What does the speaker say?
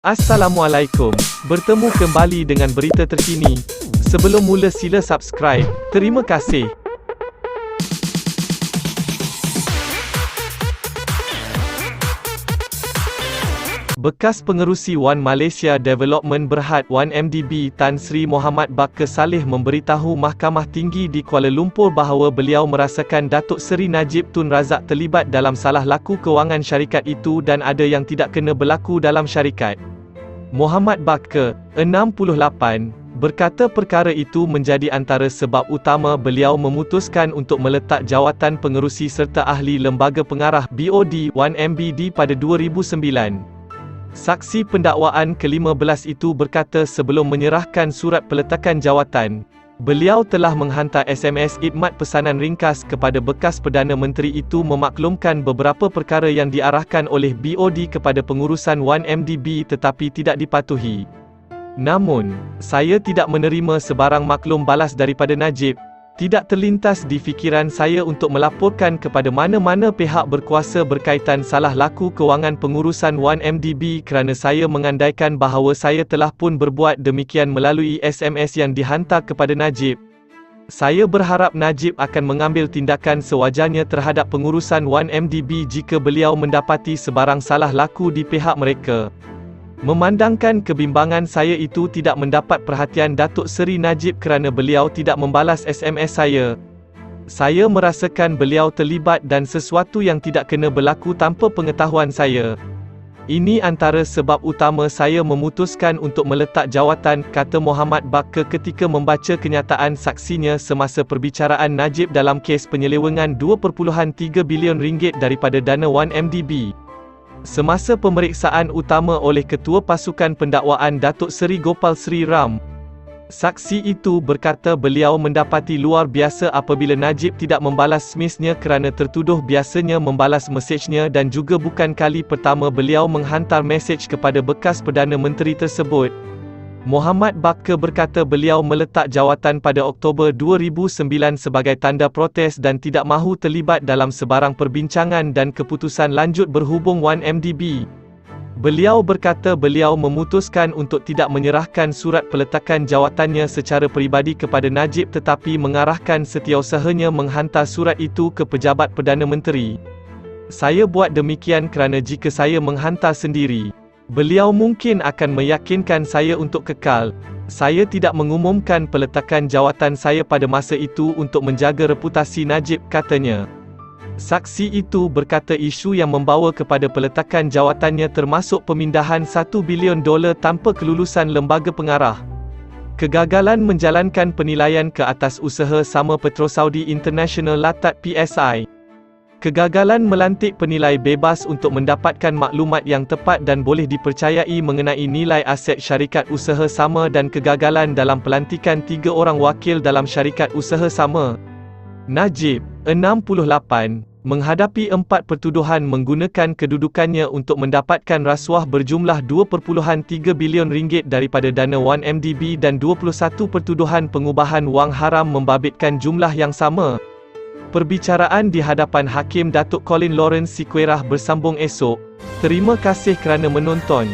Assalamualaikum, bertemu kembali dengan berita terkini. Sebelum mula sila subscribe. Terima kasih. Bekas Pengerusi One Malaysia Development Berhad 1MDB Tan Sri Mohamad Bakar Saleh memberitahu Mahkamah Tinggi di Kuala Lumpur bahawa beliau merasakan Datuk Seri Najib Tun Razak terlibat dalam salah laku kewangan syarikat itu dan ada yang tidak kena berlaku dalam syarikat. Mohamad Bakar, 68, berkata perkara itu menjadi antara sebab utama beliau memutuskan untuk meletak jawatan pengerusi serta ahli Lembaga Pengarah BOD 1MBD pada 2009. Saksi pendakwaan ke-15 itu berkata sebelum menyerahkan surat peletakan jawatan, beliau telah menghantar SMS khidmat pesanan ringkas kepada bekas Perdana Menteri itu memaklumkan beberapa perkara yang diarahkan oleh BOD kepada pengurusan 1MDB tetapi tidak dipatuhi. Namun, saya tidak menerima sebarang maklum balas daripada Najib. Tidak terlintas di fikiran saya untuk melaporkan kepada mana-mana pihak berkuasa berkaitan salah laku kewangan pengurusan 1MDB kerana saya mengandaikan bahawa saya telah pun berbuat demikian melalui SMS yang dihantar kepada Najib. Saya berharap Najib akan mengambil tindakan sewajarnya terhadap pengurusan 1MDB jika beliau mendapati sebarang salah laku di pihak mereka. Memandangkan kebimbangan saya itu tidak mendapat perhatian Datuk Seri Najib kerana beliau tidak membalas SMS saya. Saya merasakan beliau terlibat dan sesuatu yang tidak kena berlaku tanpa pengetahuan saya. Ini antara sebab utama saya memutuskan untuk meletak jawatan, kata Mohamad Bakar ketika membaca kenyataan saksinya semasa perbicaraan Najib dalam kes penyelewengan RM2.3 bilion daripada dana 1MDB. Semasa pemeriksaan utama oleh Ketua Pasukan Pendakwaan Datuk Seri Gopal Sri Ram, saksi itu berkata beliau mendapati luar biasa apabila Najib tidak membalas SMS-nya kerana tertuduh biasanya membalas mesejnya dan juga bukan kali pertama beliau menghantar mesej kepada bekas Perdana Menteri tersebut. Mohamad Bakar berkata beliau meletak jawatan pada Oktober 2009 sebagai tanda protes dan tidak mahu terlibat dalam sebarang perbincangan dan keputusan lanjut berhubung 1MDB. Beliau berkata beliau memutuskan untuk tidak menyerahkan surat peletakan jawatannya secara peribadi kepada Najib tetapi mengarahkan setiausahanya menghantar surat itu ke pejabat Perdana Menteri. Saya buat demikian kerana jika saya menghantar sendiri, beliau mungkin akan meyakinkan saya untuk kekal. Saya tidak mengumumkan peletakan jawatan saya pada masa itu untuk menjaga reputasi Najib, katanya. Saksi itu berkata isu yang membawa kepada peletakan jawatannya termasuk pemindahan $1 bilion tanpa kelulusan Lembaga Pengarah, kegagalan menjalankan penilaian ke atas usaha sama Petrosaudi International Latat PSI, kegagalan melantik penilai bebas untuk mendapatkan maklumat yang tepat dan boleh dipercayai mengenai nilai aset syarikat usaha sama dan kegagalan dalam pelantikan 3 orang wakil dalam syarikat usaha sama. Najib, 68, menghadapi 4 pertuduhan menggunakan kedudukannya untuk mendapatkan rasuah berjumlah RM2.3 bilion daripada dana 1MDB dan 21 pertuduhan pengubahan wang haram membabitkan jumlah yang sama. Perbicaraan di hadapan Hakim Datuk Colin Lawrence Sikuerah bersambung esok. Terima kasih kerana menonton.